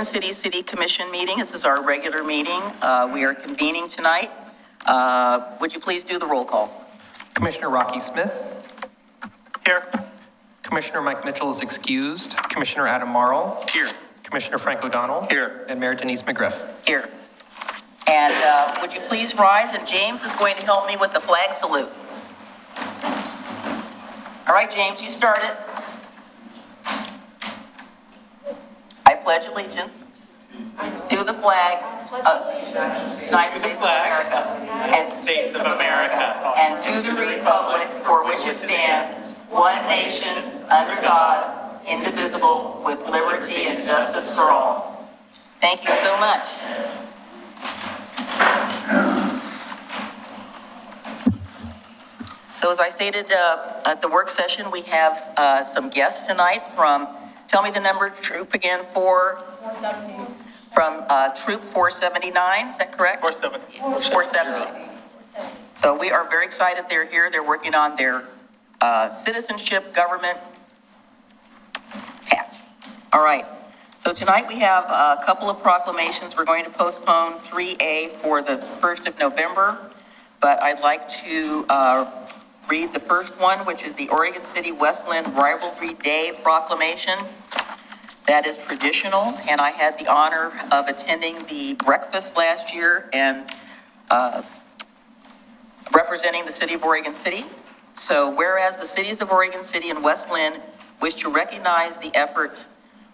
City Commission meeting. This is our regular meeting. We are convening tonight. Would you please do the roll call? Commissioner Rocky Smith. Here. Commissioner Mike Mitchell is excused. Commissioner Adam Marl. Here. Commissioner Frank O'Donnell. Here. And Mayor Denise McGriff. Here. And would you please rise? And James is going to help me with the flag salute. All right, James, you start it. I pledge allegiance to the flag of the United States of America and States of America, and to the republic for which it stands, one nation, under God, indivisible, with liberty and justice for all. Thank you so much. So as I stated at the work session, we have some guests tonight from, tell me the number, troop again, 470. From troop 479, is that correct? 470. 470. So we are very excited they're here. They're working on their citizenship government path. All right. So tonight we have a couple of proclamations. We're going to postpone 3A for the 1st of November, but I'd like to read the first one, which is the Oregon City West Linn Rivalry Day Proclamation. That is traditional, and I had the honor of attending the breakfast last year and representing the city of Oregon City. So whereas the cities of Oregon City and West Linn wish to recognize the efforts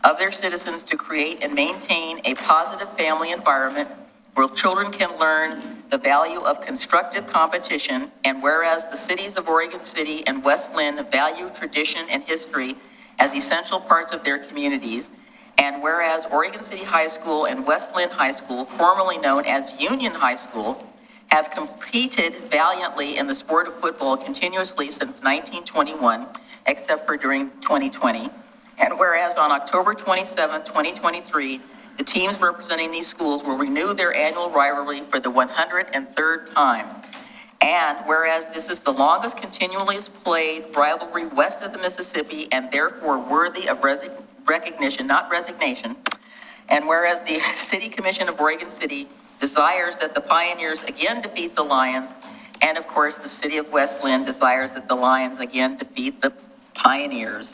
of their citizens to create and maintain a positive family environment where children can learn the value of constructive competition, and whereas the cities of Oregon City and West Linn value tradition and history as essential parts of their communities, and whereas Oregon City High School and West Linn High School, formerly known as Union High School, have competed valiantly in the sport of football continuously since 1921, except for during 2020. And whereas on October 27, 2023, the teams representing these schools will renew their annual rivalry for the 103rd time. And whereas this is the longest continually played rivalry west of the Mississippi and therefore worthy of recognition, not resignation. And whereas the City Commission of Oregon City desires that the Pioneers again defeat the Lions, and of course the City of West Linn desires that the Lions again defeat the Pioneers.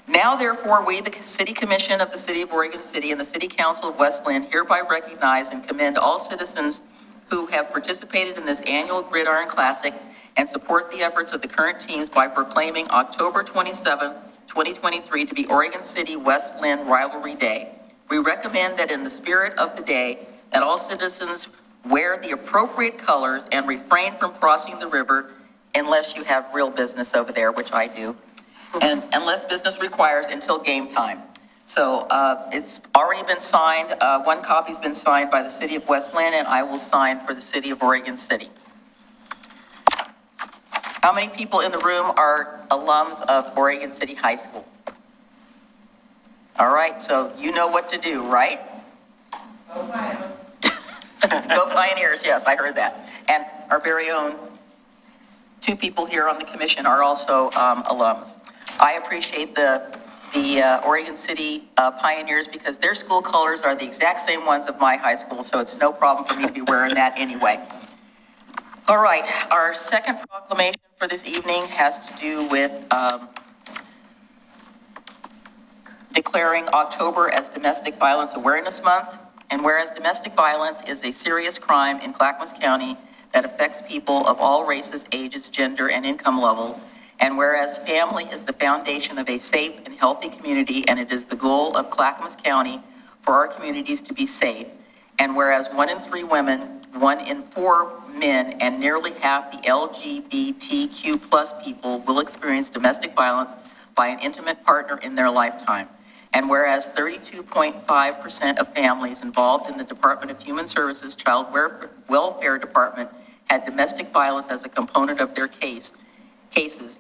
Now, therefore, we, the City Commission of the City of Oregon City and the City Council of West Linn, hereby recognize and commend all citizens who have participated in this annual Gridiron Classic and support the efforts of the current teams by proclaiming October 27, 2023 to be Oregon City West Linn Rivalry Day. We recommend that in the spirit of the day, that all citizens wear the appropriate colors and refrain from crossing the river unless you have real business over there, which I do, and unless business requires until game time. So it's already been signed. One copy's been signed by the City of West Linn, and I will sign for the City of Oregon City. How many people in the room are alums of Oregon City High School? All right, so you know what to do, right? Go Pioneers. Go Pioneers, yes, I heard that. And our very own two people here on the commission are also alums. I appreciate the Oregon City Pioneers because their school colors are the exact same ones of my high school, so it's no problem for me to be wearing that anyway. All right, our second proclamation for this evening has to do with declaring October as Domestic Violence Awareness Month. And whereas domestic violence is a serious crime in Clackamas County that affects people of all races, ages, gender, and income levels, and whereas family is the foundation of a safe and healthy community, and it is the goal of Clackamas County for our communities to be safe, and whereas 1 in 3 women, 1 in 4 men, and nearly half the LGBTQ plus people will experience domestic violence by an intimate partner in their lifetime. And whereas 32.5% of families involved in the Department of Human Services Child Welfare Department had domestic violence as a component of their cases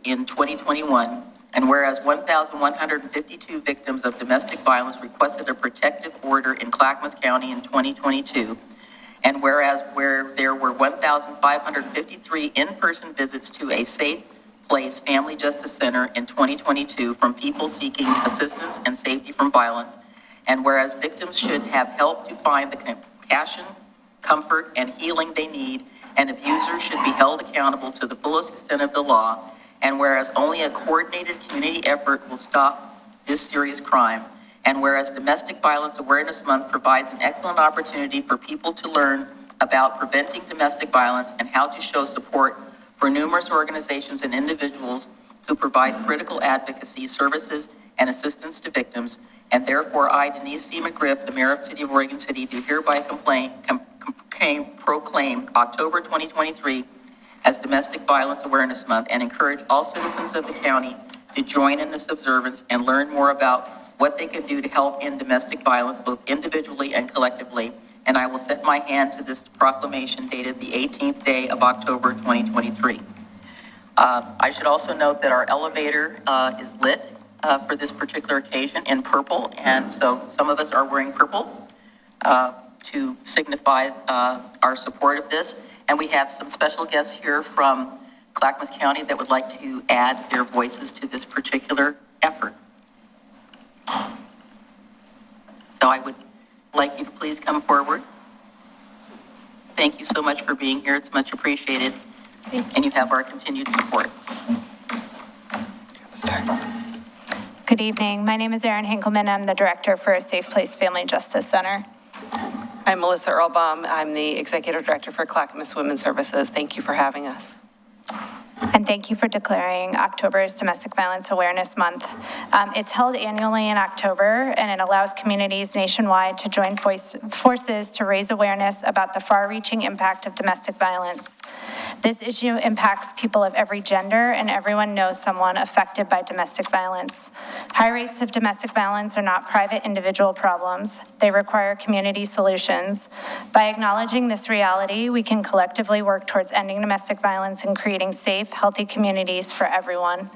in 2021, and whereas 1,152 victims of domestic violence requested a protective order in Clackamas County in 2022, and whereas there were 1,553 in-person visits to a safe Place Family Justice Center in 2022 from people seeking assistance and safety from violence, And whereas victims should have help to find the compassion, comfort, and healing they need, and abusers should be held accountable to the fullest extent of the law. And whereas only a coordinated community effort will stop this serious crime. And whereas Domestic Violence Awareness Month provides an excellent opportunity for people to learn about preventing domestic violence and how to show support for numerous organizations and individuals who provide critical advocacy services and assistance to victims. And therefore, I, Denise C. McGriff, the Mayor of the City of Oregon City, do hereby proclaim October 2023 as Domestic Violence Awareness Month and encourage all citizens of the county to join in this observance and learn more about what they can do to help end domestic violence, both individually and collectively. And I will set my hand to this proclamation dated the 18th day of October 2023. I should also note that our elevator is lit for this particular occasion in purple, and so some of us are wearing purple to signify our support of this. And we have some special guests here from Clackamas County that would like to add their voices to this particular effort. So I would like you to please come forward. Thank you so much for being here. It's much appreciated. And you have our continued support. Good evening. My name is Erin Hinkelman. I'm the director for a Safe Place Family Justice Center. I'm Melissa Earlbaum. I'm the Executive Director for Clackamas Women's Services. Thank you for having us. And thank you for declaring October as Domestic Violence Awareness Month. It's held annually in October, and it allows communities nationwide to join forces to raise awareness about the far-reaching impact of domestic violence. This issue impacts people of every gender, and everyone knows someone affected by domestic violence. High rates of domestic violence are not private individual problems. They require community solutions. By acknowledging this reality, we can collectively work towards ending domestic violence and creating safe, healthy communities for everyone.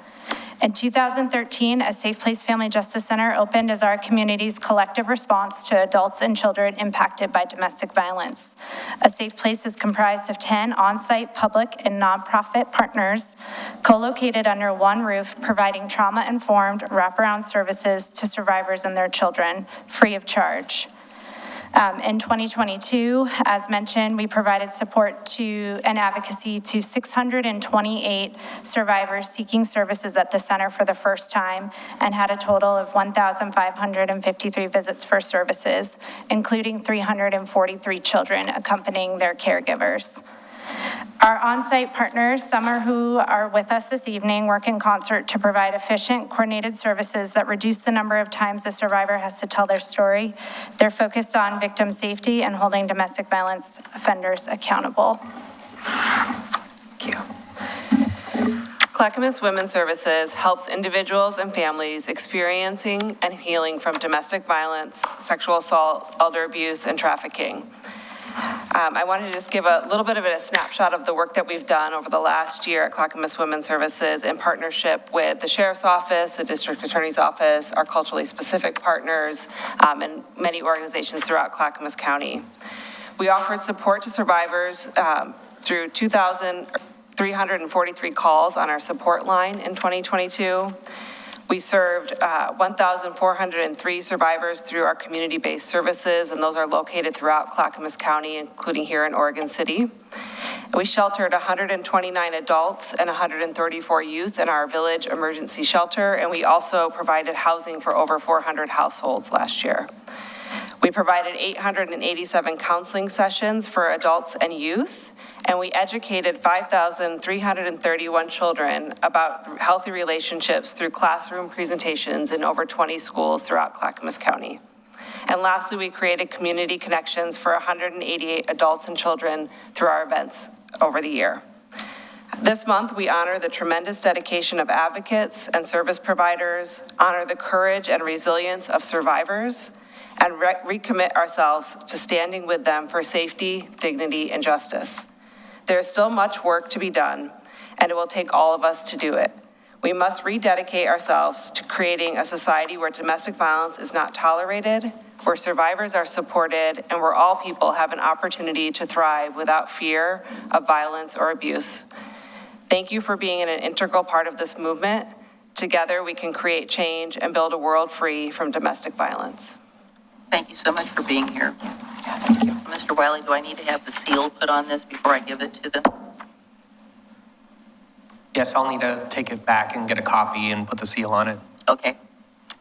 In 2013, a Safe Place Family Justice Center opened as our community's collective response to adults and children impacted by domestic violence. A Safe Place is comprised of 10 on-site public and nonprofit partners co-located under one roof, providing trauma-informed wraparound services to survivors and their children, free of charge. In 2022, as mentioned, we provided support to and advocacy to 628 survivors seeking services at the center for the first time and had a total of 1,553 visits for services, including 343 children accompanying their caregivers. Our on-site partners, some are who are with us this evening, work in concert to provide efficient, coordinated services that reduce the number of times a survivor has to tell their story. They're focused on victim safety and holding domestic violence offenders accountable. Thank you. Clackamas Women's Services helps individuals and families experiencing and healing from domestic violence, sexual assault, elder abuse, and trafficking. I wanted to just give a little bit of a snapshot of the work that we've done over the last year at Clackamas Women's Services in partnership with the Sheriff's Office, the District Attorney's Office, our culturally specific partners, and many organizations throughout Clackamas County. We offered support to survivors through 2,343 calls on our support line in 2022. We served 1,403 survivors through our community-based services, and those are located throughout Clackamas County, including here in Oregon City. We sheltered 129 adults and 134 youth in our village emergency shelter, and we also provided housing for over 400 households last year. We provided 887 counseling sessions for adults and youth, and we educated 5,331 children about healthy relationships through classroom presentations in over 20 schools throughout Clackamas County. And lastly, we created community connections for 188 adults and children through our events over the year. This month, we honor the tremendous dedication of advocates and service providers, honor the courage and resilience of survivors, and recommit ourselves to standing with them for safety, dignity, and justice. There is still much work to be done, and it will take all of us to do it. We must rededicate ourselves to creating a society where domestic violence is not tolerated, where survivors are supported, and where all people have an opportunity to thrive without fear of violence or abuse. Thank you for being an integral part of this movement. Together, we can create change and build a world free from domestic violence. Thank you so much for being here. Mr. Wiley, do I need to have the seal put on this before I give it to them? Yes, I'll need to take it back and get a copy and put the seal on it. Okay.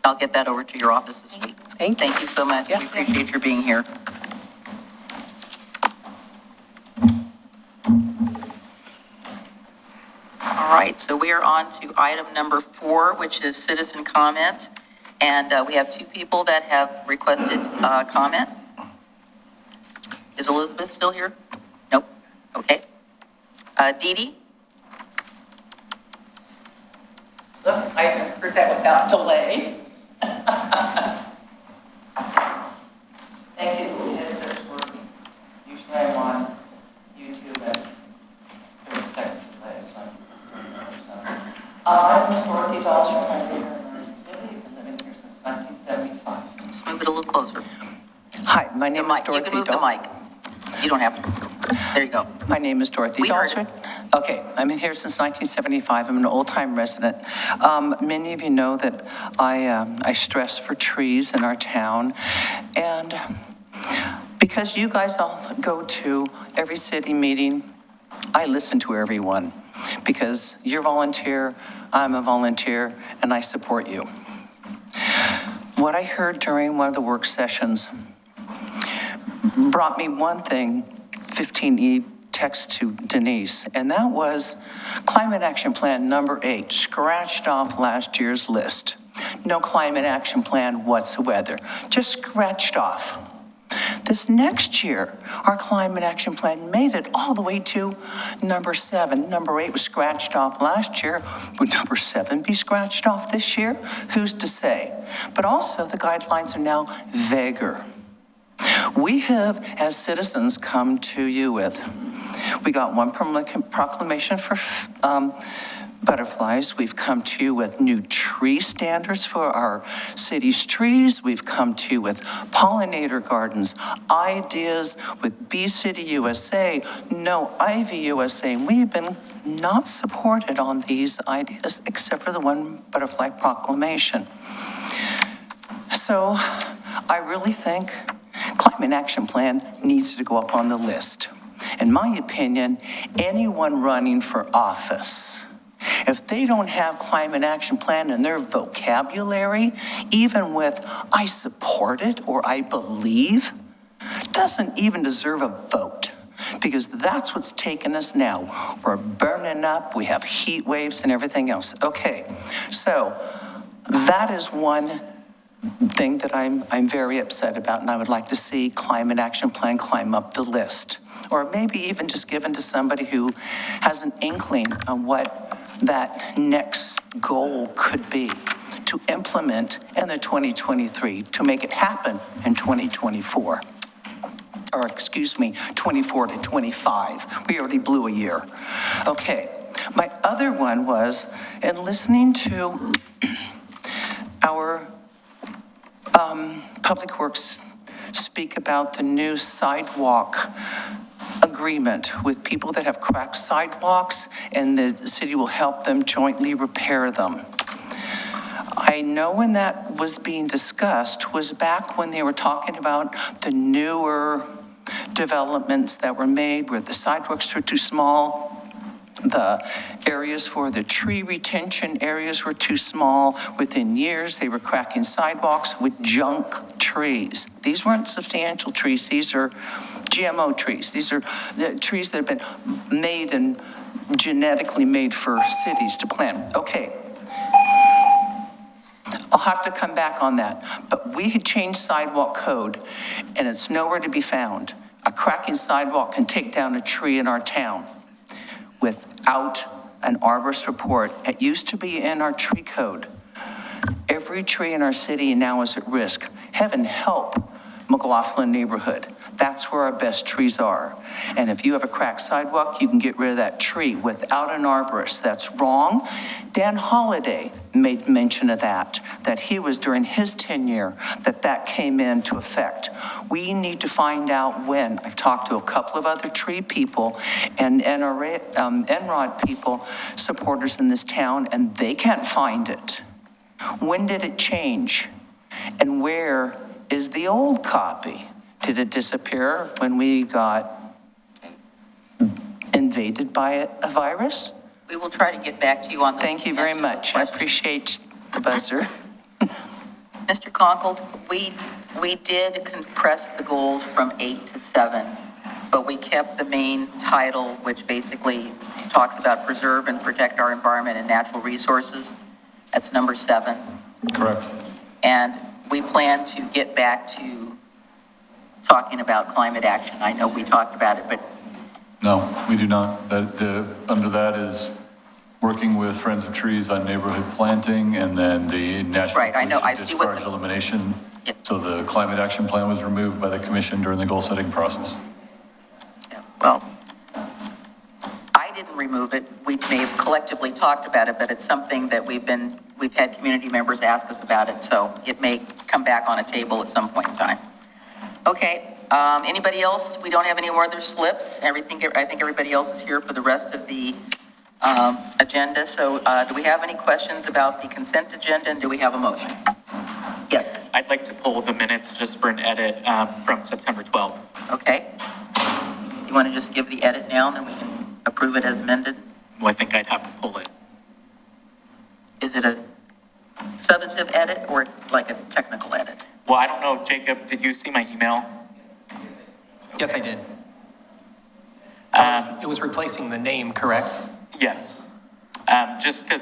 I'll get that over to your office this week. Thank you. Thank you so much. Yeah. We appreciate your being here. All right, so we are on to item number 4, which is citizen comments. And we have 2 people that have requested comment. Is Elizabeth still here? Nope. Okay. Dee Dee? Look, I heard that without delay. Thank you, see, it says working. Usually I'm on YouTube and there was a second delay, so I'm Ms. Dorothy Dawes from Rivalry City. I've been living here since 1975. Just move it a little closer. Hi, my The name is mic, you Dorothy can move the Dawes. mic. You don't have to. There you go. My name is Dorothy We heard Dawes. Okay, I'm in here since 1975. I'm an old-time resident. Many of you know that I stress for trees in our town. And because you guys all go to every city meeting, I listen to everyone. Because you're a volunteer, I'm a volunteer, and I support you. What I heard during one of the work sessions brought me one thing, 15E text to Denise, and that was Climate Action Plan number 8, scratched off last year's list. No climate action plan whatsoever, just scratched off. This next year, our climate action plan made it all the way to number 7. Number 8 was scratched off last year. Would number 7 be scratched off this year? Who's to say? But also, the guidelines are now vaguer. We have, as citizens, come to you with, we got one proclamation for butterflies. We've come to you with new tree standards for our city's trees. We've come to you with pollinator gardens, ideas with Bee City USA, No Ivy USA. And we've been not supported on these ideas except for the one butterfly proclamation. So I really think Climate Action Plan needs to go up on the list. In my opinion, anyone running for office, if they don't have Climate Action Plan in their vocabulary, even with I support it or I believe, doesn't even deserve a vote. Because that's what's taken us now. We're burning up, we have heat waves and everything else. Okay, so that is one thing that I'm very upset about, and I would like to see Climate Action Plan climb up the list. Or maybe even just given to somebody who has an inkling on what that next goal could be to implement in the 2023, to make it happen in 2024. Or excuse me, 24 to 25. We already blew a year. Okay, my other one was in listening to our Public Works speak about the new sidewalk agreement with people that have cracked sidewalks, and the city will help them jointly repair them. I know when that was being discussed was back when they were talking about the newer developments that were made where the sidewalks were too small. The areas for the tree retention areas were too small. Within years, they were cracking sidewalks with junk trees. These weren't substantial trees. These are GMO trees. These are the trees that have been made and genetically made for cities to plant. Okay. I'll have to come back on that. But we had changed sidewalk code, and it's nowhere to be found. A cracking sidewalk can take down a tree in our town without an arborist report. It used to be in our tree code. Every tree in our city now is at risk. Heaven help McLaughlin neighborhood. That's where our best trees are. And if you have a cracked sidewalk, you can get rid of that tree without an arborist. That's wrong. Dan Holliday made mention of that he was during his tenure that came into effect. We need to find out when. I've talked to a couple of other tree people and NROD people, supporters in this town, and they can't find it. When did it change? And where is the old copy? Did it disappear when we got invaded by a virus? We will try to get back to you on those. Thank you very answer those much. I questions. appreciate the buzzer. Mr. Conkle, we did compress the goals from 8 to 7, but we kept the main title, which basically talks about preserve and protect our environment and natural resources. That's number 7. Correct. And we plan to get back to talking about climate action. I know we talked about it, but No, we do not. Under that is working with Friends of Trees on neighborhood planting, and then the national Right, I know. I pollution see what discharge the- elimination. Yep. So the climate action plan was removed by the commission during the goal-setting process. yeah, well, I didn't remove it. We may have collectively talked about it, but it's something that we've had community members ask us about it, so it may come back on a table at some point in time. Okay, anybody else? We don't have any more other slips. I think everybody else is here for the rest of the agenda. So do we have any questions about the consent agenda, and do we have a motion? Yes, I'd like to pull the minutes just for an edit from September 12th. okay. You want to just give the edit now, and then we can approve it as amended? Well, I think I'd have to pull it. Is it a substantive edit or like a technical edit? Well, I don't know, Jacob, did you see my email? Yes, I did. It was replacing the name, correct? Yes. Just because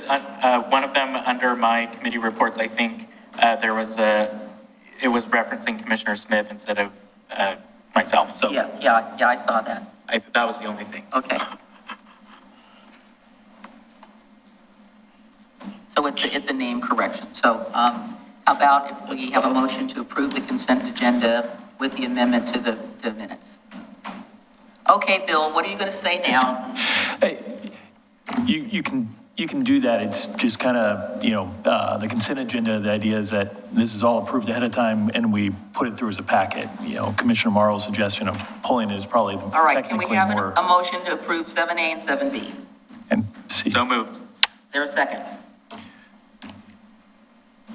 one of them under my committee reports, I think it was referencing Commissioner Smith instead of myself. So Yes, yeah, I saw that. that was the only thing. Okay. So it's a name correction. So how about if we have a motion to approve the consent agenda with the amendment to the minutes? Okay, Bill, what are you going to say now? Hey, you can do that. It's just kind of, the consent agenda, the idea is that this is all approved ahead of time and we put it through as a packet. Commissioner Marl's suggestion of pulling it is probably All right, can we technically have more. a motion to approve 7A and 7B? And see. So moved. Is there a second?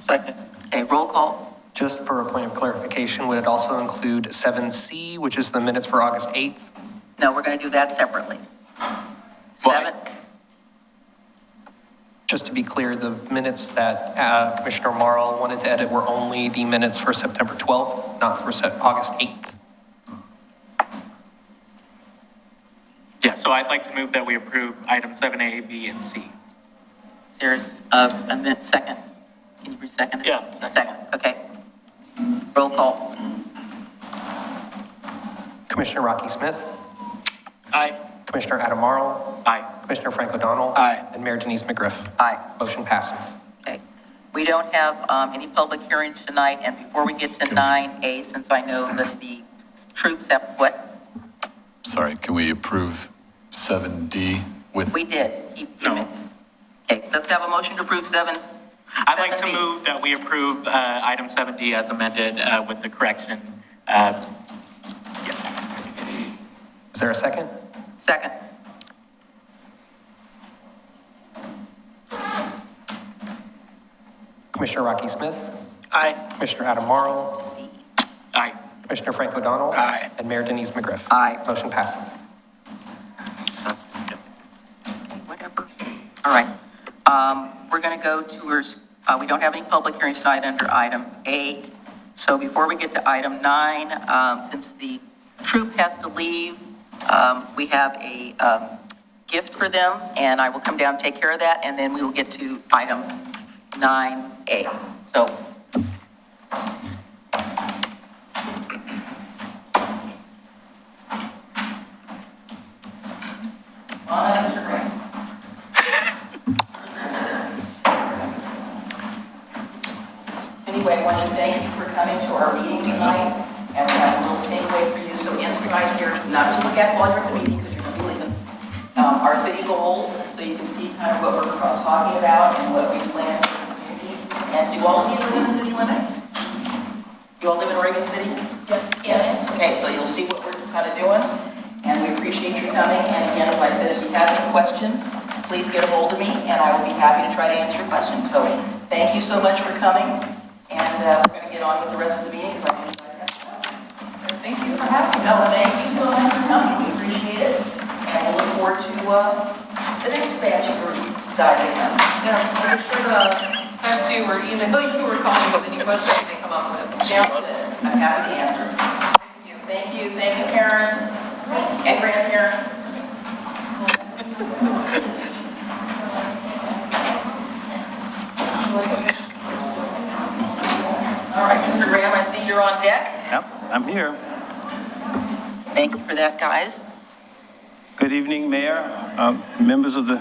Second. Okay, roll call. Just for a point of clarification, would it also include 7C, which is the minutes for August 8th? No, we're going to do that separately. Why? 7, Just to be clear, the minutes that Commissioner Marl wanted to edit were only the minutes for September 12th, not for August 8th. Yeah, so I'd like to move that we approve item 7A, B, and C. there's a minute, second. Can you re-second it? Yeah. A second, okay. Roll call. Commissioner Rocky Smith, Aye. Commissioner Adam Marl, Aye. Commissioner Frank O'Donnell. Aye. And Mayor Denise McGriff. Aye. Motion passes. Okay. We don't have any public hearings tonight, and before we get to 9A, since I know that the troops have, what? Sorry, can we approve 7D with? We did. No. Okay, let's have a motion to approve 7. I'd like to 7B. move that we approve item 7D as amended with the correction. Yes. Is there a second? Second. Commissioner Rocky Smith, Aye. Commissioner Adam Marl, Aye. Commissioner Frank O'Donnell. Aye. And Mayor Denise McGriff. Aye. Motion passes. Whatever. All right. We're going to go towards, we don't have any public hearings tonight under item 8. So before we get to item 9, since the troop has to leave, we have a gift for them, and I will come down and take care of that, and then we will get to item 9A. So. On, Mr. Grant. Anyway, I want to thank you for coming to our meeting tonight, and we have a little takeaway for you. So inside here, not to look at while you're at the meeting, because you're going to be leaving, our city goals, so you can see kind of what we're talking about and what we plan for the community. And do all of you live in the city limits? You all live in Oregon City? Yes. Okay, so you'll see what we're kind of doing, and we appreciate you coming. And again, as I said, if you have any questions, please get a hold of me, and I will be happy to try to answer your questions. So thank you so much for coming, and we're going to get get on with the rest of the meeting, because I know you guys have to go. Thank you for having me. No, thank you so much for coming. We appreciate it. And we'll look forward to the next batch of you guys in here. Yeah, I'm sure text you or email you or call you with any questions they come up with. Sounds good. I'm happy to answer. Thank you, parents and grandparents. All right, Mr. Graham, I see you're on deck. Yep, I'm here. Thank you for that, guys. Good evening, Mayor, members of the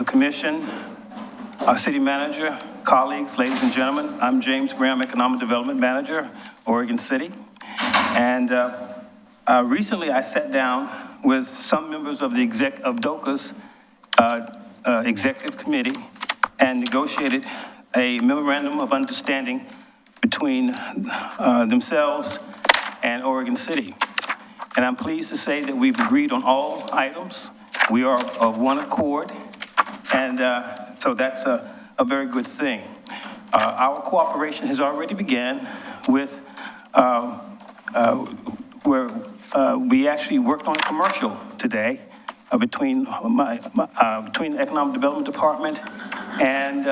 commission, our city manager, colleagues, ladies and gentlemen. I'm James Graham, Economic Development Manager, Oregon City. And recently I sat down with some members of the DOCA's executive committee and negotiated a memorandum of understanding between themselves and Oregon City. And I'm pleased to say that we've agreed on all items. We are of one accord, and so that's a very good thing. Our cooperation has already began with where we actually worked on a commercial today between the Economic Development Department and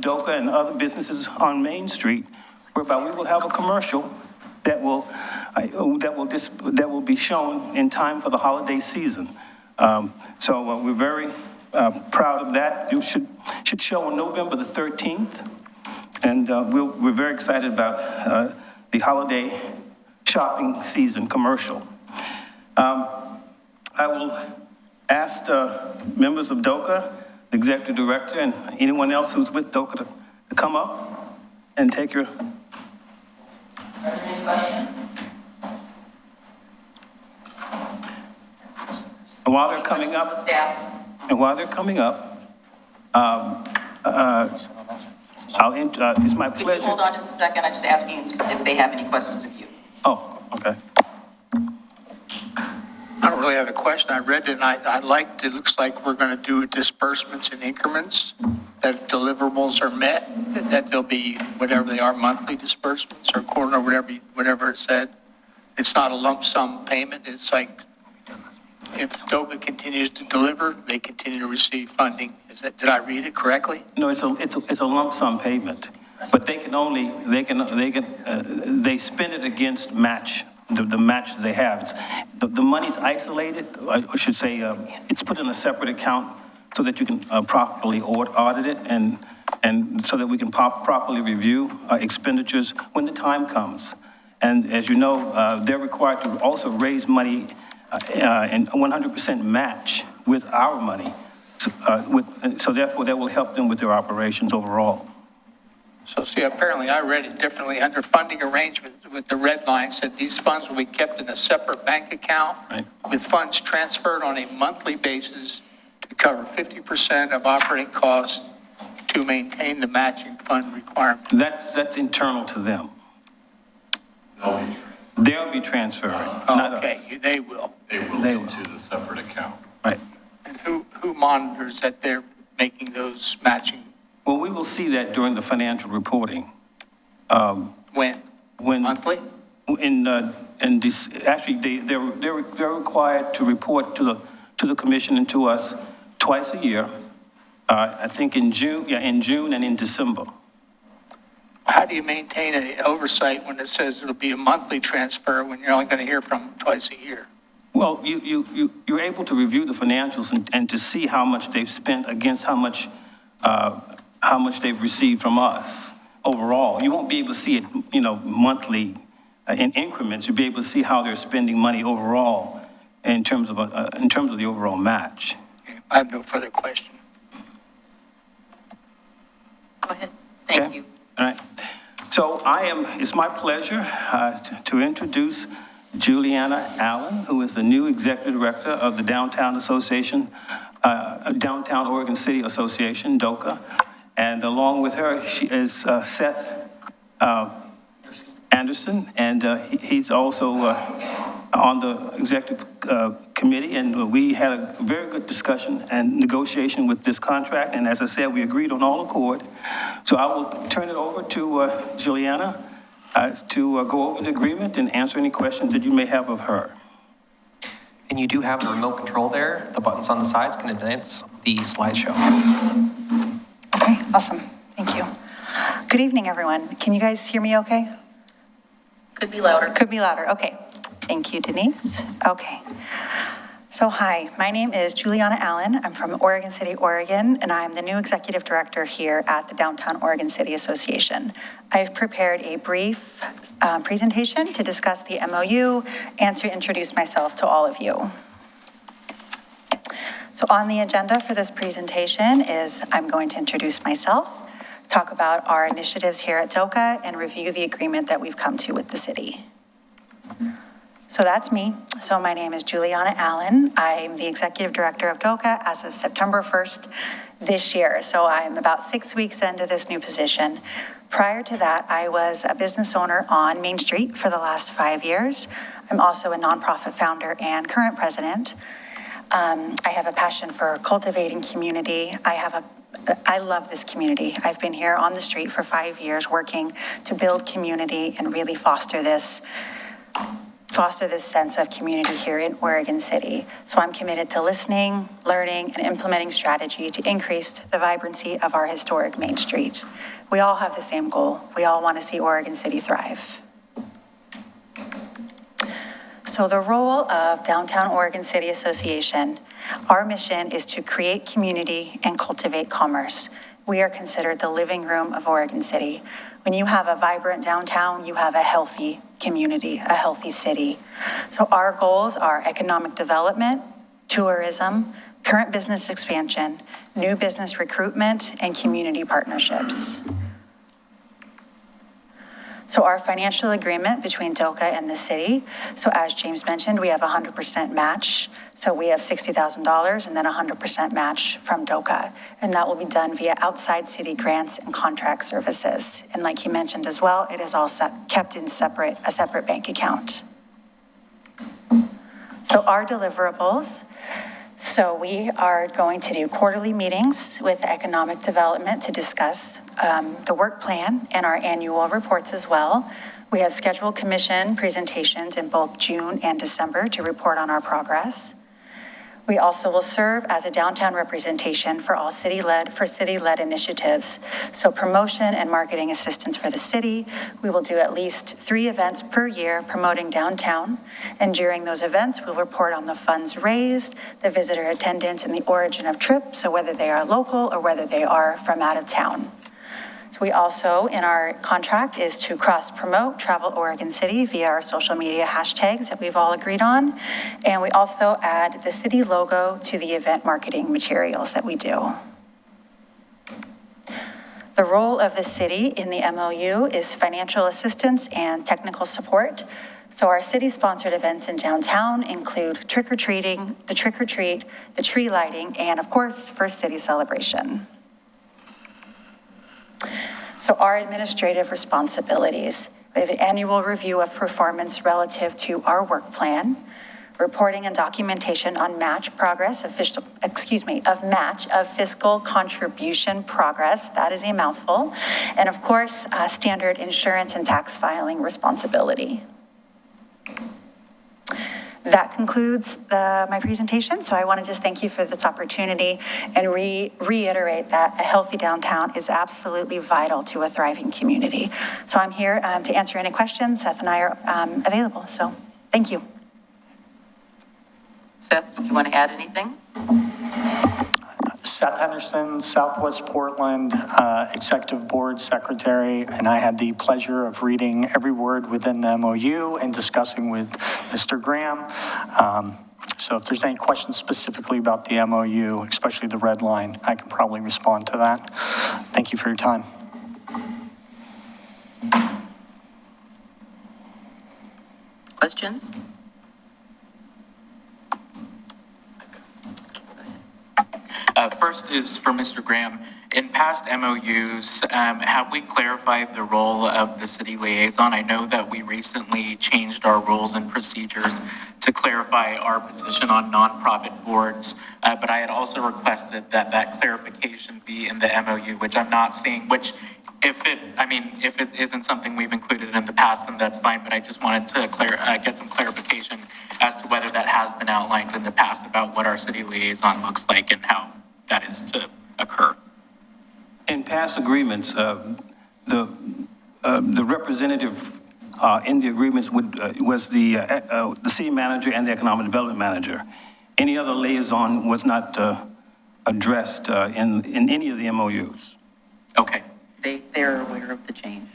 DOCA and other businesses on Main Street, whereby we will have a commercial that will be shown in time for the holiday season. So we're very proud of that. It should show on November the 13th, and we're very excited about the holiday shopping season commercial. I will ask members of DOCA, the executive director, and anyone else who's with DOCA to come up and take your. Are there any questions? And while they're coming up, Staff? it's my Could you pleasure. hold on just a second? I'm just asking if they have any questions of you. Oh, okay. I don't really have a question. I read it and I liked, it looks like we're going to do disbursements in increments, that deliverables are met, that there'll be whatever they are, monthly disbursements or quarter, or whatever it said. It's not a lump sum payment. It's like if DOCA continues to deliver, they continue to receive funding. Did I read it correctly? No, it's a lump sum payment, but they spend it against match, the match that they have. The money's isolated, I should say, it's put in a separate account so that you can properly audit it and so that we can properly review expenditures when the time comes. And as you know, they're required to also raise money and 100% match with our money. So therefore, that will help them with their operations overall. So see, apparently I read it differently. Under funding arrangement with the red line said these funds will be kept in a separate bank account Right. with funds transferred on a monthly basis to cover 50% of operating costs to maintain the matching fund requirement. That's internal to them. They'll be transferring. not us. Okay, they will. They will They into the separate account. Right. And who monitors that they're making those matching? Well, we will see that during the financial reporting. When? When Monthly? in this, actually, they're required to report to the commission and to us twice a year. I think in June and in December. How do you maintain an oversight when it says it'll be a monthly transfer when you're only going to hear from them twice a year? Well, you're able to review the financials and to see how much they've spent against how much they've received from us overall. You won't be able to see it, monthly in increments. You'll be able to see how they're spending money overall in terms of the overall match. I have no further question. Go ahead. Thank Okay? you. All right. So it's my pleasure to introduce Juliana Allen, who is the new Executive Director of the Downtown Oregon City Association, DOCA. And along with her, she is Seth Anderson, and he's also on the executive committee, and we had a very good discussion and negotiation with this contract, and as I said, we agreed on all accord. So I will turn it over to Juliana to go over the agreement and answer any questions that you may have of her. And you do have the remote control there. The buttons on the sides can advance the slideshow. Okay, awesome. Thank you. Good evening, everyone. Can you guys hear me okay? Could be louder. Could be louder. Okay. Thank you, Denise. Okay. So hi, my name is Juliana Allen. I'm from Oregon City, Oregon, and I'm the new executive director here at the Downtown Oregon City Association. I've prepared a brief presentation to discuss the MOU and to introduce myself to all of you. So on the agenda for this presentation is I'm going to introduce myself, talk about our initiatives here at DOCA, and review the agreement that we've come to with the city. So that's me. So my name is Juliana Allen. I'm the executive director of DOCA as of September 1st this year. So I'm about 6 weeks into this new position. Prior to that, I was a business owner on Main Street for the last 5 years. I'm also a nonprofit founder and current president. I have a passion for cultivating community. I love this community. I've been here on the street for 5 years working to build community and really foster this sense of community here in Oregon City. So I'm committed to listening, learning, and implementing strategy to increase the vibrancy of our historic Main Street. We all have the same goal. We all want to see Oregon City thrive. So the role of Downtown Oregon City Association, our mission is to create community and cultivate commerce. We are considered the living room of Oregon City. When you have a vibrant downtown, you have a healthy community, a healthy city. So our goals are economic development, tourism, current business expansion, new business recruitment, and community partnerships. So our financial agreement between DOCA and the city, so as James mentioned, we have 100% match. So we have $60,000 and then 100% match from DOCA. And that will be done via outside city grants and contract services. And like he mentioned as well, it is all kept in a separate bank account. So our deliverables, so we are going to do quarterly meetings with economic development to discuss the work plan and our annual reports as well. We have scheduled commission presentations in both June and December to report on our progress. We also will serve as a downtown representation for all city-led initiatives. So promotion and marketing assistance for the city. We will do at least 3 events per year promoting downtown. And during those events, we'll report on the funds raised, the visitor attendance, and the origin of trips, so whether they are local or whether they are from out of town. So we also, in our contract, is to cross-promote Travel Oregon City via our social media hashtags that we've all agreed on. And we also add the city logo to the event marketing materials that we do. The role of the city in the MOU is financial assistance and technical support. So our city-sponsored events in downtown include trick-or-treating, the trick-or-treat, the tree lighting, and of course, First City Celebration. So our administrative responsibilities, we have an annual review of performance relative to our work plan, reporting and documentation on match progress, of fiscal contribution progress, that is a mouthful, and of course, standard insurance and tax filing responsibility. That concludes my presentation, so I want to just thank you for this opportunity and reiterate that a healthy downtown is absolutely vital to a thriving community. So I'm here to answer any questions. Seth and I are available, so thank you. Seth, do you want to add anything? Seth Henderson, Southwest Portland, Executive Board Secretary, and I had the pleasure of reading every word within the MOU and discussing with Mr. Graham. So if there's any questions specifically about the MOU, especially the red line, I can probably respond to that. Thank you for your time. Questions? First is for Mr. Graham. In past MOUs, have we clarified the role of the city liaison? I know that we recently changed our rules and procedures to clarify our position on nonprofit boards, but I had also requested that that clarification be in the MOU, which I'm not seeing, which if it isn't something we've included in the past, then that's fine, but I just wanted to get some clarification as to whether that has been outlined in the past about what our city liaison looks like and how that is to occur. In past agreements, the representative in the agreements was the city manager and the economic development manager. Any other liaison was not addressed in any of the MOUs. Okay, They're aware of the change,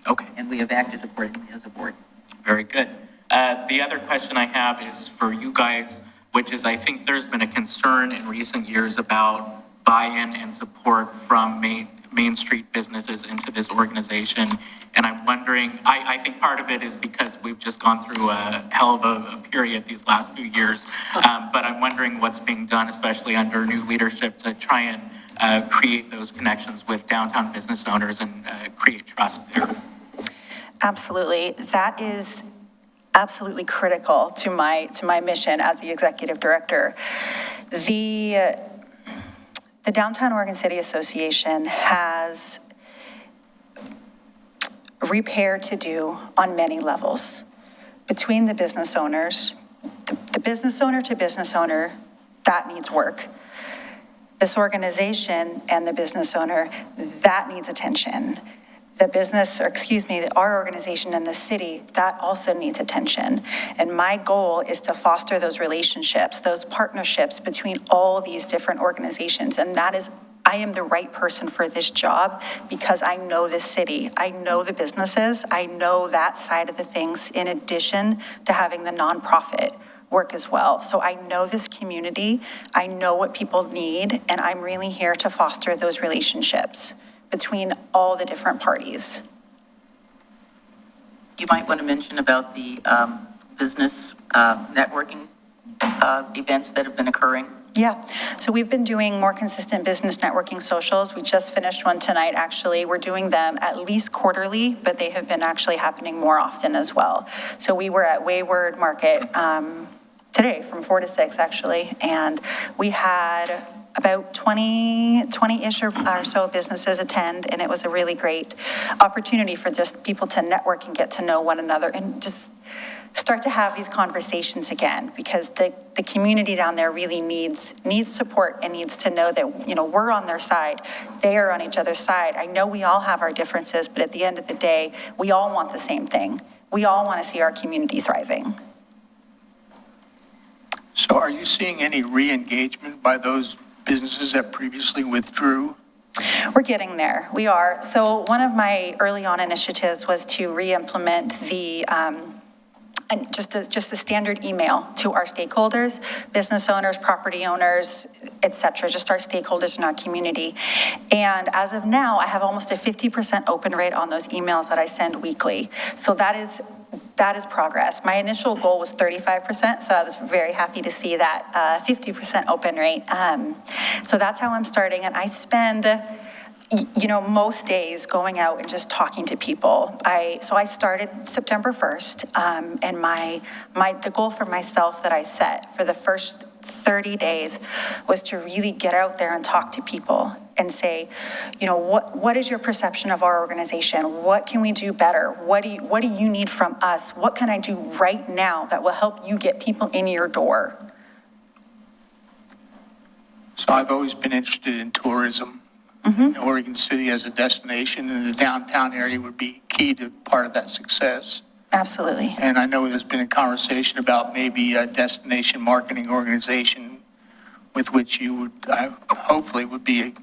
okay. and we have acted accordingly as a board. Very good. The other question I have is for you guys, which is I think there's been a concern in recent years about buy-in and support from Main Street businesses into this organization. And I'm wondering, I think part of it is because we've just gone through a hell of a period these last few years. But I'm wondering what's being done, especially under new leadership, to try and create those connections with downtown business owners and create trust there. Absolutely. That is absolutely critical to my mission as the executive director. The Downtown Oregon City Association has repair to do on many levels. Between the business owners, the business owner to business owner, that needs work. This organization and the business owner, that needs attention. Our organization and the city, that also needs attention. And my goal is to foster those relationships, those partnerships between all these different organizations. And I am the right person for this job because I know this city. I know the businesses. I know that side of the things in addition to having the nonprofit work as well. So I know this community. I know what people need, and I'm really here to foster those relationships between all the different parties. You might want to mention about the business networking events that have been occurring. Yeah, so we've been doing more consistent business networking socials. We just finished one tonight, actually. We're doing them at least quarterly, but they have been actually happening more often as well. So we were at Wayward Market today from 4 to 6, actually, and we had about 20-ish or so businesses attend, and it was a really great opportunity for just people to network and get to know one another and just start to have these conversations again, because the community down there really needs support and needs to know that, we're on their side, they are on each other's side. I know we all have our differences, but at the end of the day, we all want the same thing. We all want to see our community thriving. So are you seeing any re-engagement by those businesses that previously withdrew? We're getting there. We are. So one of my early on initiatives was to re-implement the just a standard email to our stakeholders, business owners, property owners, et cetera, just our stakeholders in our community. And as of now, I have almost a 50% open rate on those emails that I send weekly. So that is progress. My initial goal was 35%, so I was very happy to see that 50% open rate. So that's how I'm starting, and I spend most days going out and just talking to people. So I started September 1st, and the goal for myself that I set for the first 30 days was to really get out there and talk to people and say, what is your perception of our organization? What can we do better? What do you need from us? What can I do right now that will help you get people in your door? So I've always been interested in tourism. Oregon City as a destination, and the downtown area would be key to part of that success. Absolutely. And I know there's been a conversation about maybe a destination marketing organization with which you would, hopefully would be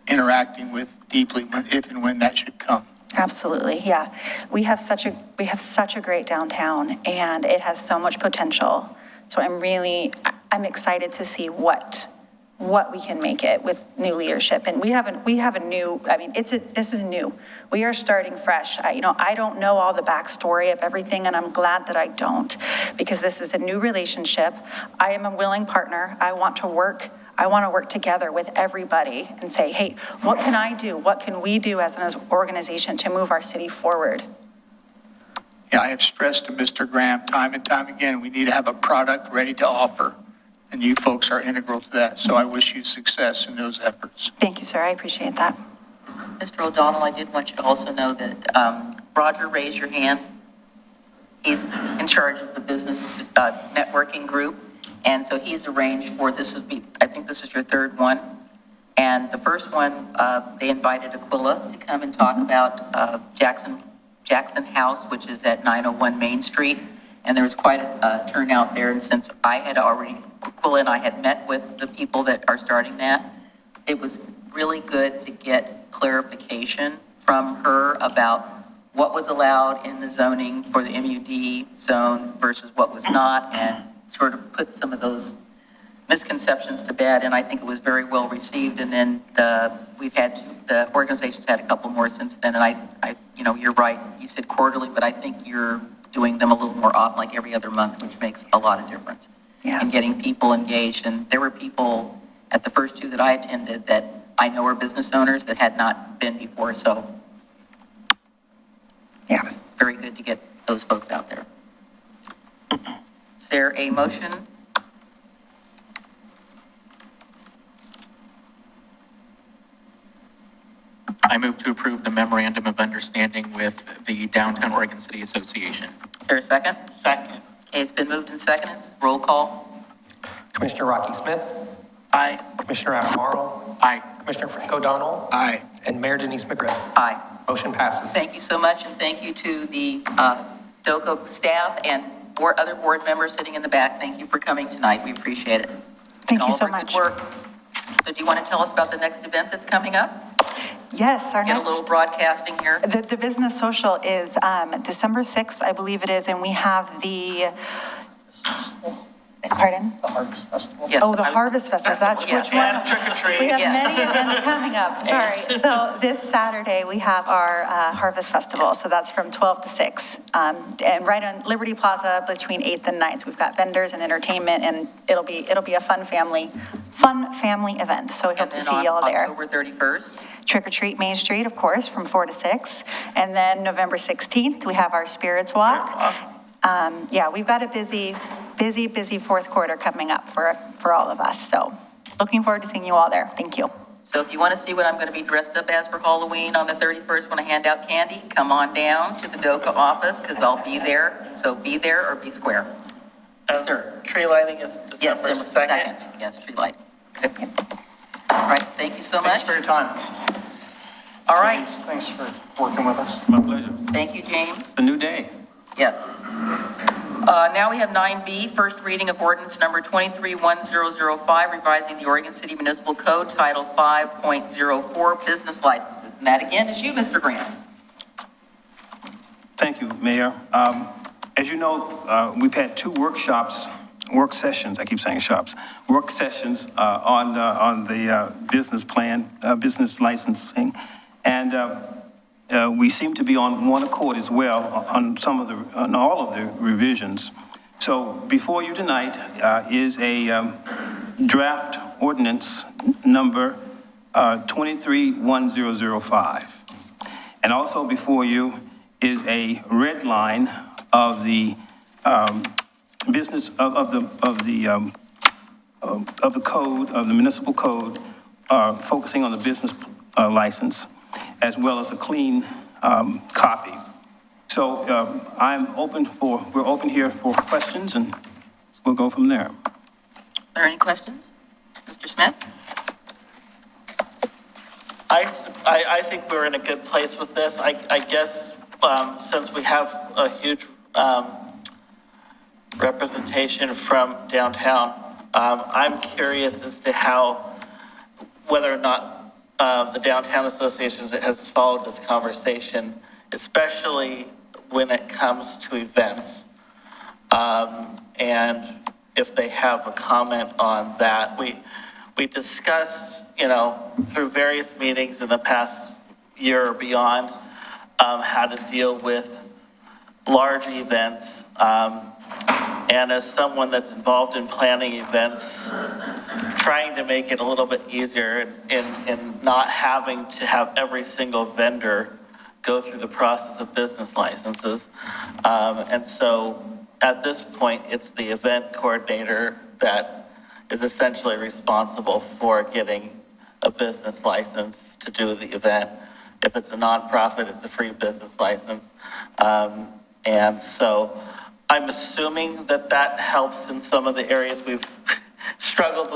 interacting with deeply if and when that should come. Absolutely, yeah. We have such a great downtown, and it has so much potential. So I'm excited to see what we can make it with new leadership. And we have a new, this is new. We are starting fresh. I don't know all the backstory of everything, and I'm glad that I don't, because this is a new relationship. I am a willing partner. I want to work together with everybody and say, hey, what can I do? What can we do as an organization to move our city forward? Yeah, I have stressed to Mr. Graham time and time again, we need to have a product ready to offer. And you folks are integral to that. So I wish you success in those efforts. Thank you, sir. I appreciate that. Mr. O'Donnell, I did want you to also know that Roger raised your hand. He's in charge of the business networking group, and so he's arranged for, I think this is your third one. And the first one, they invited Aquila to come and talk about Jackson House, which is at 901 Main Street. And there was quite a turnout there, and since Aquila and I had met with the people that are starting that, it was really good to get clarification from her about what was allowed in the zoning for the MUD zone versus what was not, and sort of put some of those misconceptions to bed, and I think it was very well received. And then the organizations had a couple more since then, and I you're right, you said quarterly, but I think you're doing them a little more often, like every other month, which makes a lot of difference. Yeah. And getting people engaged, and there were people at the first two that I attended that I know are business owners that had not been before, so Yeah. very good to get those folks out there. Is there a motion? I move to approve the memorandum of understanding with the Downtown Oregon City Association. Is there a second? Second. Okay, it's been moved and seconded. Roll call. Commissioner Rocky Smith, Aye. Commissioner Adam Morrow, Aye. Commissioner Frank O'Donnell, Aye. and Mayor Denise McGriff. Aye. Motion passes. Thank you so much, and thank you to the DOCA staff and other board members sitting in the back. Thank you for coming tonight. We appreciate it. Thank And you all so of your much. good work. So do you want to tell us about the next event that's coming up? Yes, our Get a next. little broadcasting here. The business social is December 6th, I believe it is, and we have the, pardon? Yes, Oh, the I was- Harvest Festival, that's yes. which one? And trick or treat. We have Yes. many events coming up, sorry. So this Saturday, we have our Harvest Festival, so that's from 12 to 6. And right on Liberty Plaza between 8th and 9th, we've got vendors and entertainment, and it'll be a fun family event, so we hope to And see then you all on there. October 31st. Trick or Treat Main Street, of course, from 4 to 6. And then November 16th, we have our Spirits Walk. Yeah, we've got a busy fourth quarter coming up for all of us. So looking forward to seeing you all there. Thank you. So if you want to see what I'm going to be dressed up as for Halloween on the 31st when I hand out candy, come on down to the DOCA office because I'll be there. So be there or be square. Yes, sir. Tree lighting is Yes, December December 2nd. 2nd. Yes, tree light. Okay. All right, thank you so much. Thanks for your time. All right, Thanks for working with us. My pleasure. thank you, James. A new day. Yes. Now we have 9B, first reading of ordinance number 231005, revising the Oregon City Municipal Code, Title 5.04, business licenses. And that again is you, Mr. Grant. Thank you, Mayor. As you know, we've had two work sessions on the business plan, business licensing. And we seem to be on one accord as well on all of the revisions. So before you tonight is a draft ordinance number 231005. And also before you is a red line of the business of the code, of the municipal code, focusing on the business license, as well as a clean copy. So we're open here for questions, and we'll go from there. Are there any questions? Mr. Smith? I think we're in a good place with this. I guess since we have a huge representation from downtown, I'm curious as to whether or not the Downtown Association has followed this conversation, especially when it comes to events. And if they have a comment on that. We discussed, through various meetings in the past year or beyond, how to deal with large events. And as someone that's involved in planning events, trying to make it a little bit easier in not having to have every single vendor go through the process of business licenses. And so at this point, it's the event coordinator that is essentially responsible for getting a business license to do the event. If it's a nonprofit, it's a free business license. And so I'm assuming that that helps in some of the areas we've struggled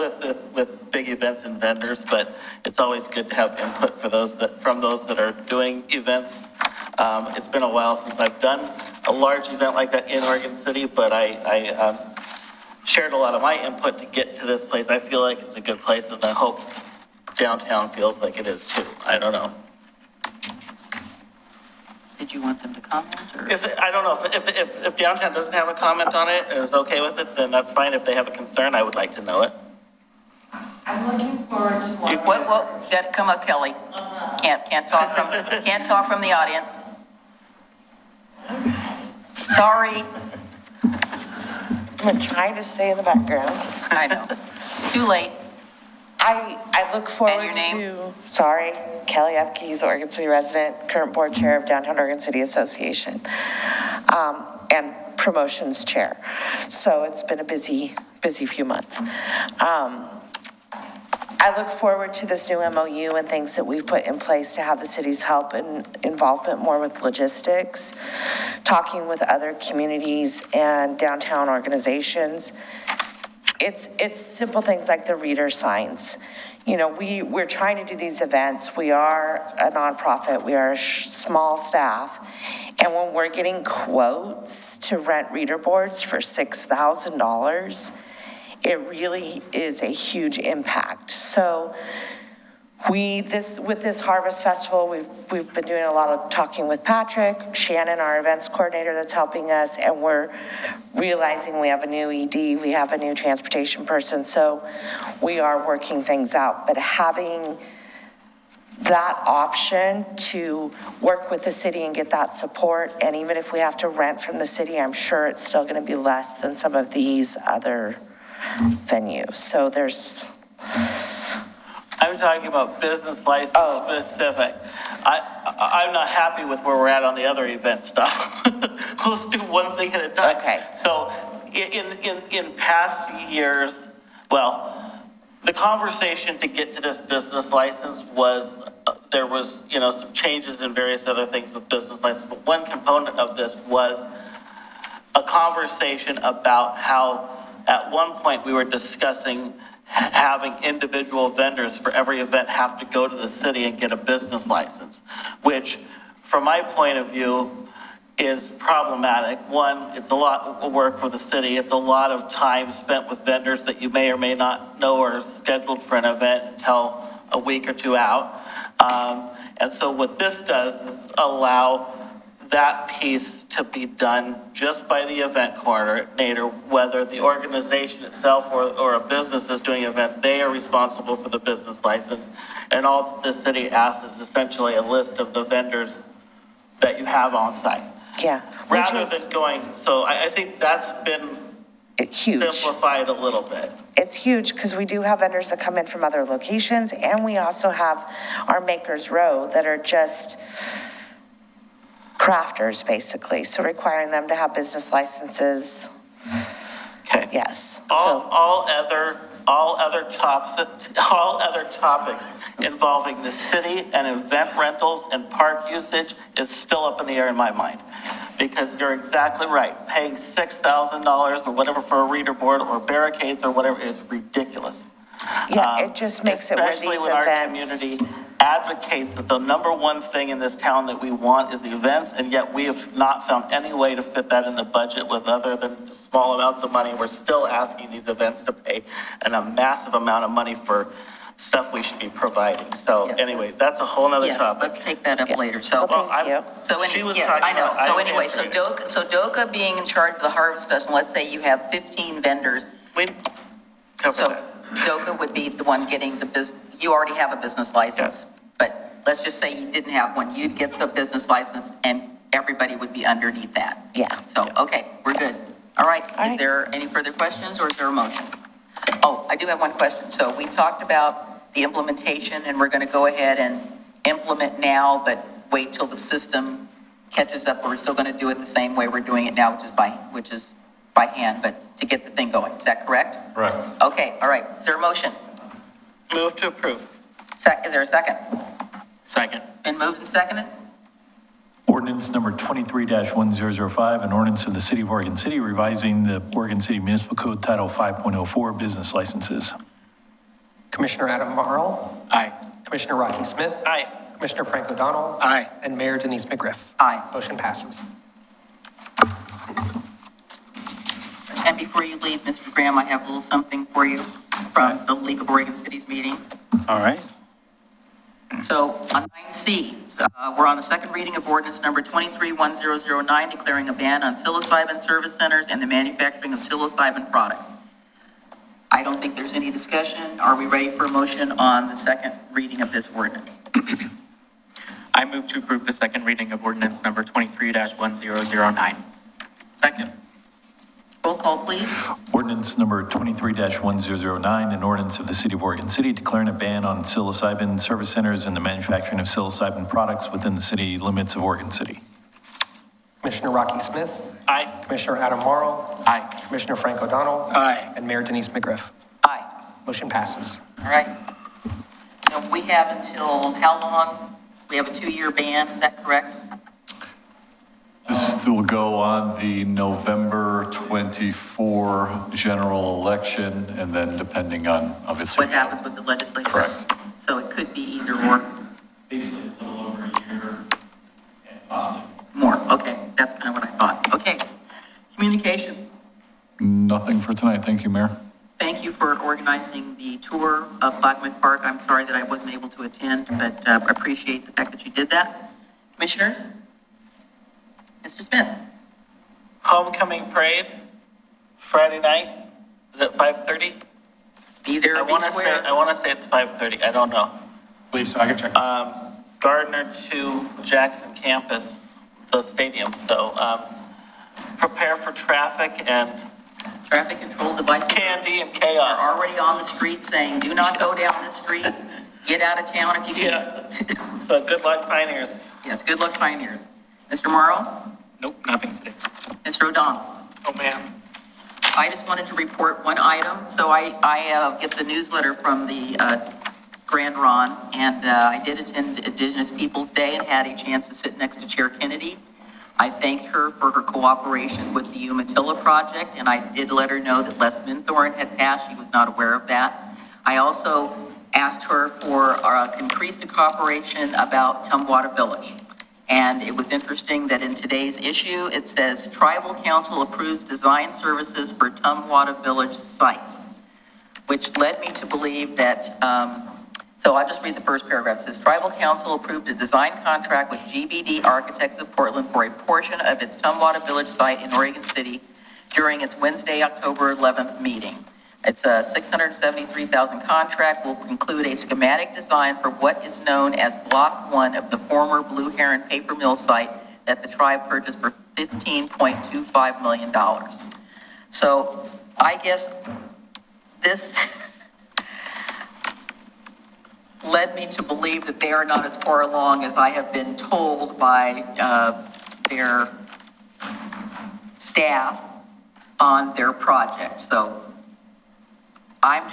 with big events and vendors, but it's always good to have input for from those that are doing events. It's been a while since I've done a large event like that in Oregon City, but I shared a lot of my input to get to this place. I feel like it's a good place, and I hope downtown feels like it is too. I don't know. Did you want them to comment, or? I don't know, if downtown doesn't have a comment on it and is okay with it, then that's fine. If they have a concern, I would like to know it. I'm looking forward to more. Well, come up, Kelly. Can't talk from the audience. Sorry. I'm gonna try to stay in the background. I know. Too late. I look forward And your name? to, sorry, Kelly Epke's, Oregon City resident, current board chair of Downtown Oregon City Association, and promotions chair. So it's been a busy few months. I look forward to this new MOU and things that we've put in place to have the city's help and involvement more with logistics, talking with other communities and downtown organizations. It's simple things like the reader signs. You know, we're trying to do these events. We are a nonprofit. We are a small staff. And when we're getting quotes to rent reader boards for $6,000, it really is a huge impact. So with this Harvest Festival, we've been doing a lot of talking with Patrick, Shannon, our events coordinator that's helping us, and we're realizing we have a new ED, we have a new transportation person, so we are working things out. But having that option to work with the city and get that support, and even if we have to rent from the city, I'm sure it's still gonna be less than some of these other venues. So there's... I'm talking about business license specific. I'm not happy with where we're at on the other event stuff. Let's do one thing at a time. Okay. So in past years, well, the conversation to get to this business license was, there was, some changes in various other things with business license, but one component of this was a conversation about how at one point we were discussing having individual vendors for every event have to go to the city and get a business license, which from my point of view is problematic. One, it's a lot of work for the city. It's a lot of time spent with vendors that you may or may not know are scheduled for an event until a week or two out. And so what this does is allow that piece to be done just by the event coordinator, whether the organization itself or a business is doing an event, they are responsible for the business license. And all the city asks is essentially a list of the vendors that you have on site. Yeah. Rather than going, so I think that's been huge. Simplified a little bit. It's huge because we do have vendors that come in from other locations, and we also have our Makers Row that are just crafters, basically, so requiring them to have business licenses. Okay. Yes. All other topics involving the city and event rentals and park usage is still up in the air in my mind. Because you're exactly right. Paying $6,000 or whatever for a reader board or barricades or whatever is ridiculous. Yeah, it just makes it where these Especially when our events... community advocates that the number one thing in this town that we want is the events, and yet we have not found any way to fit that in the budget with other than small amounts of money. We're still asking these events to pay a massive amount of money for stuff we should be providing. So anyway, that's a whole nother topic. Let's take that up later. So, Well, thank you. She was yes, talking I know. about- So I'm anyway, so answering DOCA being in charge of the Harvest Festival, let's say you have 15 vendors. We cover So that. DOCA would be the one getting the business, you already have a business license. Yes. But let's just say you didn't have one, you'd get the business license and everybody would be underneath that. Yeah. So, okay, we're good. All right, All is right. there any further questions or is there a motion? Oh, I do have one question. So we talked about the implementation and we're going to go ahead and implement now, but wait till the system catches up. We're still going to do it the same way we're doing it now, which is by hand, but to get the thing going. Is that correct? Correct. Okay, all right. Is there a motion? Move to approve. Is there a second? Second. Been moved and seconded? Ordinance number 23-1005, an ordinance of the City of Oregon City revising the Oregon City Municipal Code Title 5.04 Business Licenses. Commissioner Adam Marl, Aye. Commissioner Rocky Smith, Aye. Commissioner Frank O'Donnell, Aye. and Mayor Denise McGriff. Aye. Motion passes. And before you leave, Mr. Graham, I have a little something for you from the League of Oregon Cities meeting. All right. So on 9C, we're on the second reading of ordinance number 23-1009, declaring a ban on psilocybin service centers and the manufacturing of psilocybin products. I don't think there's any discussion. Are we ready for a motion on the second reading of this ordinance? I move to approve the second reading of ordinance number 23-1009. Second. Roll call, please. Ordinance number 23-1009, an ordinance of the City of Oregon City declaring a ban on psilocybin service centers and the manufacturing of psilocybin products within the city limits of Oregon City. Commissioner Rocky Smith, Aye. Commissioner Adam Marl, Aye. Commissioner Frank O'Donnell, Aye. and Mayor Denise McGriff. Aye. Motion passes. All right. So we have until how long? We have a 2-year ban, is that correct? This will go on the November 24 general election, and then depending on, obviously. What happens with the legislature? Correct. So it could be either or. Basically, a little over a year and possibly. More, okay, that's kind of what I thought. Okay, communications. Nothing for tonight. Thank you, Mayor. Thank you for organizing the tour of Clackamas Park. I'm sorry that I wasn't able to attend, but appreciate the fact that you did that. Commissioners? Mr. Smith? Homecoming parade, Friday night, is it 5:30? Be there, I be want to say, square. I want to say it's 5:30, I don't know. Please, so I can check. Gardner to Jackson campus, the stadium, so, prepare for traffic and Traffic control devices candy and are chaos. already on the street saying, do not go down this street. Get out of town if you can. Yeah, so good luck, Pioneers. Yes, good luck, Pioneers. Mr. Morrow? Nope, nothing today. Mr. O'Donnell? Oh, ma'am. I just wanted to report one item. So I get the newsletter from the Grand Ron, and I did attend Indigenous Peoples Day and had a chance to sit next to Chair Kennedy. I thanked her for her cooperation with the Umatilla project, and I did let her know that Les Minthorn had passed. She was not aware of that. I also asked her for increased cooperation about Tumwater Village. And it was interesting that in today's issue, it says Tribal Council approves design services for Tumwater Village site, which led me to believe that, so I'll just read the first paragraph. It says Tribal Council approved a design contract with GBD Architects of Portland for a portion of its Tumwater Village site in Oregon City during its Wednesday, October 11th meeting. It's a $673,000 contract, will include a schematic design for what is known as Block 1 of the former Blue Heron Paper Mill site that the tribe purchased for $15.25 million. So I guess this led me to believe that they are not as far along as I have been told by their staff on their project. So I'm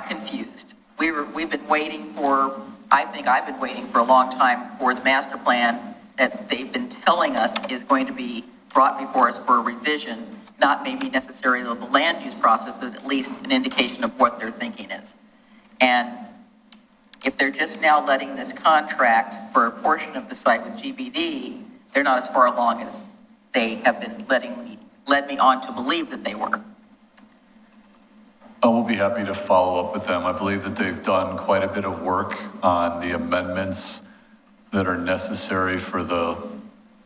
confused. We've been waiting for, I think I've been waiting for a long time for the master plan that they've been telling us is going to be brought before us for a revision, not maybe necessarily the land use process, but at least an indication of what their thinking is. And if they're just now letting this contract for a portion of the site with GBD, they're not as far along as they have been led me on to believe that they were. I will be happy to follow up with them. I believe that they've done quite a bit of work on the amendments that are necessary for the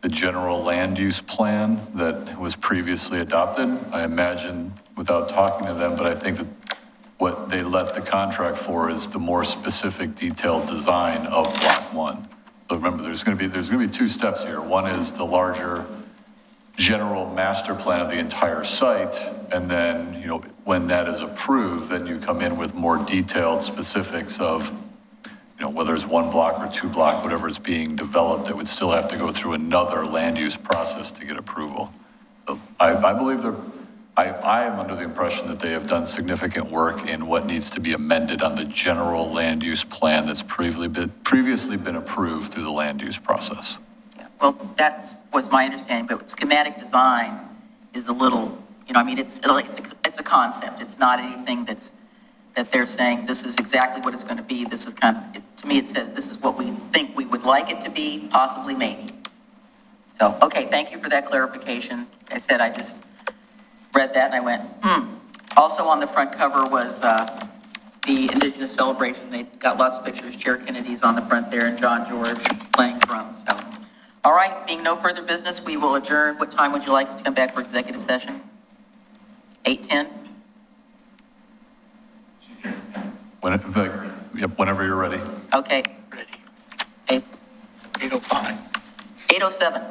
general land use plan that was previously adopted. I imagine, without talking to them, but I think that what they let the contract for is the more specific detailed design of Block 1. So remember, there's going to be 2 steps here. One is the larger general master plan of the entire site, and then, you know, when that is approved, then you come in with more detailed specifics of, you know, whether it's 1 block or 2 block, whatever is being developed, it would still have to go through another land use process to get approval. So I believe I am under the impression that they have done significant work in what needs to be amended on the general land use plan that's previously been approved through the land use process. Yeah, well, that was my understanding, but schematic design is a little, you know, I mean, it's a concept. It's not anything that they're saying, this is exactly what it's going to be. This is kind of, to me, it says, this is what we think we would like it to be, possibly, maybe. So, okay, thank you for that clarification. Like I said, I just read that and I went, Also on the front cover was the Indigenous celebration. They got lots of pictures. Chair Kennedy's on the front there and John George playing drums. So, all right, being no further business, we will adjourn. What time would you like us to come back for executive session? 8:10? Whenever you're ready. Okay. Ready. 8:05. 8:07.